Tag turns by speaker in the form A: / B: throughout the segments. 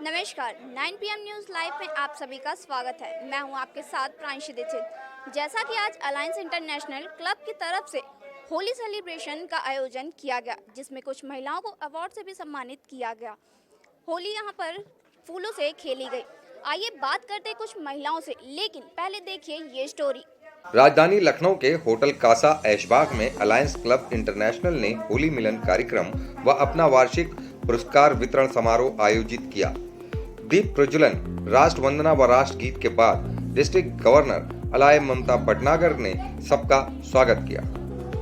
A: नमस्कार 9 PM news live में आप सभी का स्वागत है। मैं हूं आपके साथ प्रांशी दीक्षित। जैसा कि आज अलायंस इंटरनेशनल क्लब की तरफ से होली सेलिब्रेशन का आयोजन किया गया, जिसमें कुछ महिलाओं को अवार्ड से भी सम्मानित किया गया। होली यहां पर फूलों से खेली गई। आइए बात करते हैं कुछ महिलाओं से, लेकिन पहले देखिए ये स्टोरी।
B: राजधानी लखनऊ के होटल कासा ऐशबाग में अलायंस क्लब इंटरनेशनल ने होली मिलन कार्यक्रम व अपना वार्षिक पुरस्कार वितरण समारोह आयोजित किया। दीप प्रज्वलन, राष्ट्र वंदना व राष्ट्र गीत के बाद डिस्ट्रिक्ट गवर्नर अलाय ममता भटनागर ने सबका स्वागत किया।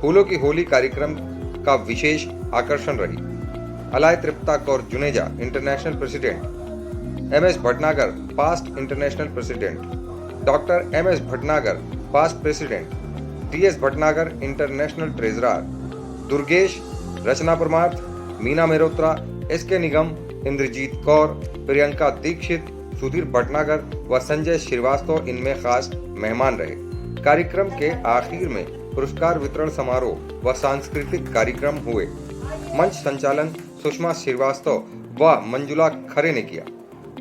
B: फूलों की होली कार्यक्रम का विशेष आकर्षण रही। अलाय Tripta Kaur Juneja international president, MS Bhatnagar past international president, doctor MS Bhatnagar past president, DS Bhatnagar international treasurer, Durgesh, Rachna Parmarth, Meena Mehrotra, SK निगम, इंद्रजीत कौर, प्रियंका दीक्षित, सुधीर भटनागर व संजय श्रीवास्तव इनमें खास मेहमान रहे। कार्यक्रम के आखिर में पुरस्कार वितरण समारोह व सांस्कृतिक कार्यक्रम हुए। मंच संचालन सुषमा श्रीवास्तव व मंजुला खरे ने किया।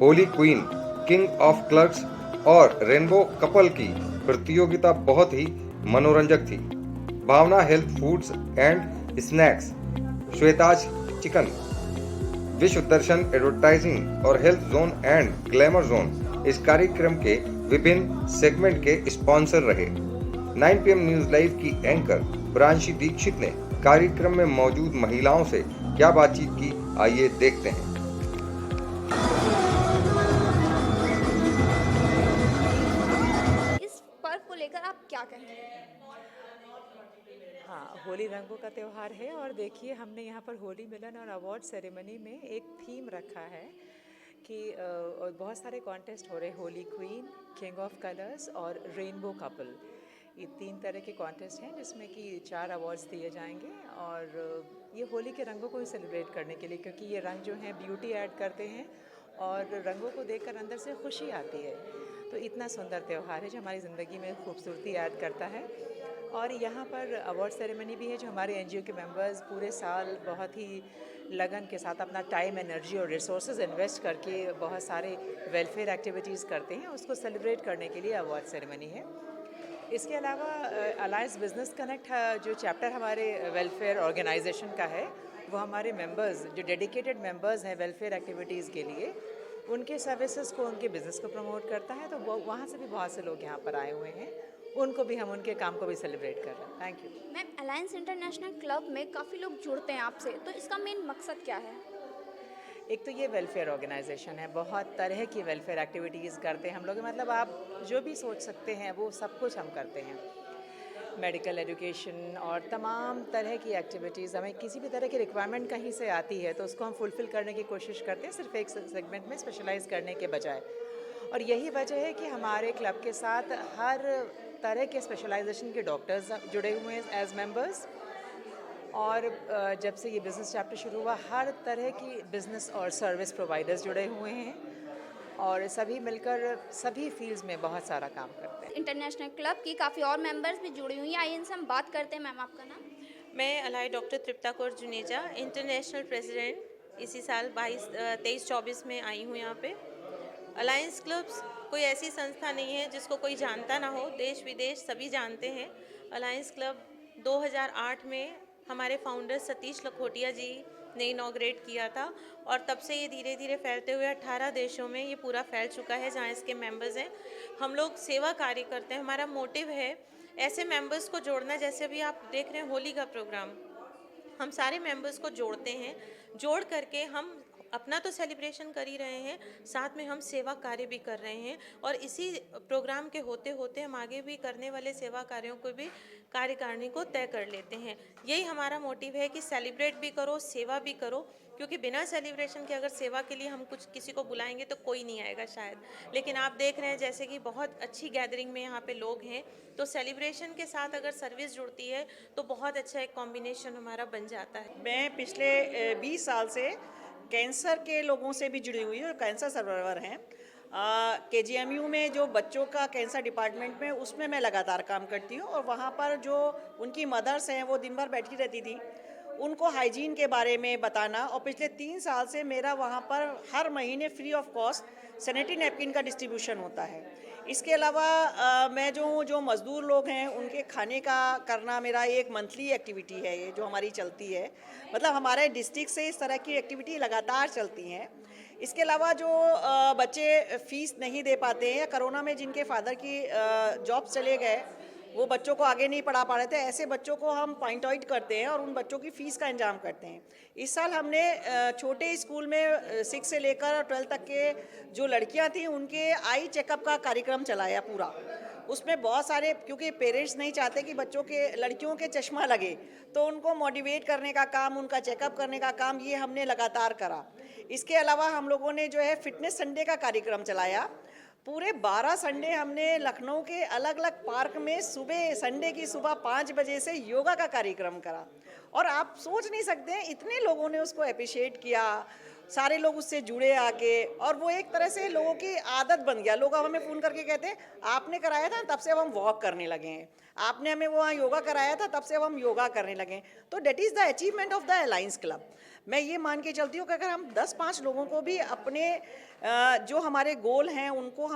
B: Holi queen, king of clerks और रेनबो कपल की प्रतियोगिता बहुत ही मनोरंजक थी। Bhavna health foods and snacks, श्वेताज चिकन, विश्व दर्शन एडवर्टाइजिंग और health zone and glamour zone इस कार्यक्रम के विभिन्न सेगमेंट के स्पॉन्सर रहे। 9 PM न्यूज लाइव की एंकर प्रांशी दीक्षित ने कार्यक्रम में मौजूद महिलाओं से क्या बातचीत की, आइए देखते हैं।
A: इस पर्व को लेकर आप क्या कहेंगे?
C: हाँ, होली रंगों का त्यौहार है और देखिए हमने यहाँ पर होली मिलन और अवार्ड सेरेमनी में एक थीम रखा है कि और बहुत सारे कॉन्टेस्ट हो रहे हैं। Holi queen, king of colours और रेनबो कपल, ये 3 तरह के कॉन्टेस्ट हैं जिसमें कि 4 अवार्ड्स दिए जाएंगे। और ये होली के रंगों को ही सेलिब्रेट करने के लिए, क्योंकि ये रंग जो हैं ब्यूटी ऐड करते हैं और रंगों को देखकर अंदर से खुशी आती है। तो इतना सुंदर त्यौहार है जो हमारी ज़िंदगी में खूबसूरती ऐड करता है। और यहाँ पर अवार्ड सेरेमनी भी है जो हमारे NGO के मेंबर्स पूरे साल बहुत ही लगन के साथ अपना टाइम, एनर्जी और रिसोर्सेज इन्वेस्ट करके बहुत सारे वेलफेयर एक्टिविटीज़ करते हैं, उसको सेलिब्रेट करने के लिए अवार्ड सेरेमनी है। इसके अलावा अलायंस बिजनेस कनेक्ट जो चैप्टर हमारे वेलफेयर ऑर्गेनाइजेशन का है, वो हमारे मेंबर्स जो डेडिकेटेड मेंबर्स हैं वेलफेयर एक्टिविटीज़ के लिए, उनके सर्विसेज को, उनके बिज़नेस को प्रमोट करता है। तो वो वहाँ से भी बहुत से लोग यहाँ पर आए हुए हैं, उनको भी हम उनके काम को भी सेलिब्रेट कर रहे हैं। Thank you.
A: Ma'am, alliance international club में काफ़ी लोग जुड़ते हैं आपसे, तो इसका मेन मकसद क्या है?
C: एक तो ये वेलफेयर ऑर्गेनाइजेशन है, बहुत तरह की वेलफेयर एक्टिविटीज़ करते हैं हम लोग। मतलब आप जो भी सोच सकते हैं वो सब कुछ हम करते हैं। मेडिकल एजुकेशन और तमाम तरह की एक्टिविटीज़, हमें किसी भी तरह की रिक्वायरमेंट कहीं से आती है तो उसको हम फुलफ़िल करने की कोशिश करते हैं, सिर्फ एक सेगमेंट में स्पेशलाइज करने के बजाय। और यही वजह है कि हमारे क्लब के साथ हर तरह के स्पेशलाइजेशन के डॉक्टर्स जुड़े हुए हैं एज मेंबर्स। और जब से ये बिज़नेस चैप्टर शुरू हुआ, हर तरह की बिज़नेस और सर्विस प्रोवाइडर्स जुड़े हुए हैं और सभी मिलकर सभी फील्ड्स में बहुत सारा काम करते हैं।
A: इंटरनेशनल क्लब की काफ़ी और मेंबर्स भी जुड़ी हुई हैं, आइए इनसे हम बात करते हैं। मैम, आपका नाम?
D: मैं अलाय डॉक्टर तृप्ता कौर जुनेजा, इंटरनेशनल प्रेसिडेंट, इसी साल 23-24 में आई हूँ यहाँ पे। अलायंस क्लब्स कोई ऐसी संस्था नहीं है जिसको कोई जानता ना हो, देश विदेश सभी जानते हैं। अलायंस क्लब 2008 में हमारे फाउंडर सतीश लखोटिया जी ने इनॉग्रेट किया था और तब से ये धीरे धीरे फैलते हुए 18 देशों में ये पूरा फैल चुका है जहाँ इसके मेंबर्स हैं। हम लोग सेवा कार्य करते हैं, हमारा मोटिव है ऐसे मेंबर्स को जोड़ना। जैसे अभी आप देख रहे हैं होली का प्रोग्राम, हम सारे मेंबर्स को जोड़ते हैं, जोड़ करके हम अपना तो सेलिब्रेशन कर ही रहे हैं, साथ में हम सेवा कार्य भी कर रहे हैं और इसी प्रोग्राम के होते होते हम आगे भी करने वाले सेवा कार्यों को भी कार्यकारिणी को तय कर लेते हैं। यही हमारा मोटिव है कि सेलिब्रेट भी करो, सेवा भी करो, क्योंकि बिना सेलिब्रेशन के अगर सेवा के लिए हम कुछ किसी को बुलाएंगे तो कोई नहीं आएगा शायद। लेकिन आप देख रहे हैं जैसे कि बहुत अच्छी गैदरिंग में यहाँ पे लोग हैं, तो सेलिब्रेशन के साथ अगर सर्विस जुड़ती है तो बहुत अच्छा एक कॉम्बिनेशन हमारा बन जाता है।
E: मैं पिछले 20 साल से कैंसर के लोगों से भी जुड़ी हुई हूँ, कैंसर सर्वाइवर हैं। KGMU में जो बच्चों का कैंसर डिपार्टमेंट में, उसमें मैं लगातार काम करती हूँ और वहाँ पर जो उनकी मदर्स हैं वो दिन भर बैठी रहती थी। उनको हाइजीन के बारे में बताना। और पिछले 3 साल से मेरा वहाँ पर हर महीने free of cost sanitary napkin का डिस्ट्रीब्यूशन होता है। इसके अलावा मैं जो मज़दूर लोग हैं उनके खाने का करना मेरा एक मंथली एक्टिविटी है, ये जो हमारी चलती है। मतलब हमारे डिस्ट्रिक्ट से इस तरह की एक्टिविटी लगातार चलती हैं। इसके अलावा जो बच्चे फ़ीस नहीं दे पाते हैं या कोरोना में जिनके फादर की जॉब चले गए, वो बच्चों को आगे नहीं पढ़ा पा रहे थे, ऐसे बच्चों को हम पॉइंट आउट करते हैं और उन बच्चों की फ़ीस का इंतजाम करते हैं। इस साल हमने छोटे स्कूल में 6 से लेकर 12 तक के जो लड़कियां थी उनके आई चेकअप का कार्यक्रम चलाया पूरा। उसमें बहुत सारे, क्योंकि पेरेंट्स नहीं चाहते कि बच्चों के लड़कियों के चश्मा लगे, तो उनको मोटिवेट करने का काम, उनका चेकअप करने का काम ये हमने लगातार करा। इसके अलावा हम लोगों ने जो है फिटनेस संडे का कार्यक्रम चलाया। पूरे 12 संडे हमने लखनऊ के अलग अलग पार्क में संडे की सुबह 5 बजे से योगा का कार्यक्रम करा और आप सोच नहीं सकते हैं इतने लोगों ने उसको अप्रिशिएट किया। सारे लोग उससे जुड़े आके, और वो एक तरह से लोगों की आदत बन गया। लोग अब हमें फ़ोन करके कहते हैं आपने कराया था तब से अब हम वॉक करने लगे हैं, आपने हमें वहाँ योगा कराया था तब से अब हम योगा करने लगे हैं। तो that is the achievement of the alliance club. मैं ये मान के चलती हूँ कि अगर हम 10-5 लोगों को भी अपने जो हमारे गोल हैं उनको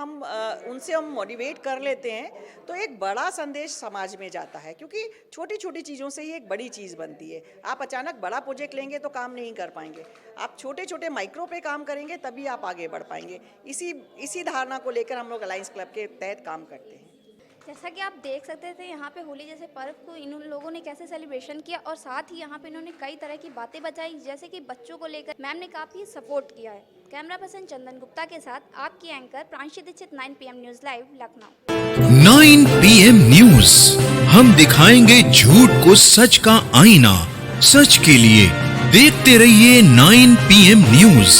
E: उनसे हम मोटिवेट कर लेते हैं तो एक बड़ा संदेश समाज में जाता है, क्योंकि छोटी छोटी चीज़ों से ही एक बड़ी चीज़ बनती है। आप अचानक बड़ा प्रोजेक्ट लेंगे तो काम नहीं कर पाएंगे, आप छोटे छोटे माइक्रो पे काम करेंगे तभी आप आगे बढ़ पाएंगे। इसी धारणा को लेकर हम लोग अलायंस क्लब के तहत काम करते हैं।
A: जैसा कि आप देख सकते थे यहाँ पे होली जैसे पर्व को इन लोगों ने कैसे सेलिब्रेशन किया और साथ ही यहाँ पे इन्होंने कई तरह की बातें बताई, जैसे कि बच्चों को लेकर मैम ने काफ़ी सपोर्ट किया है। कैमरा पर्सन चंदन गुप्ता के साथ आपकी anchor Pranshi Dikshit 9 PM news live Lucknow.
F: 9 PM news, हम दिखाएंगे झूठ को सच का आईना। सच के लिए देखते रहिए 9 PM न्यूज़।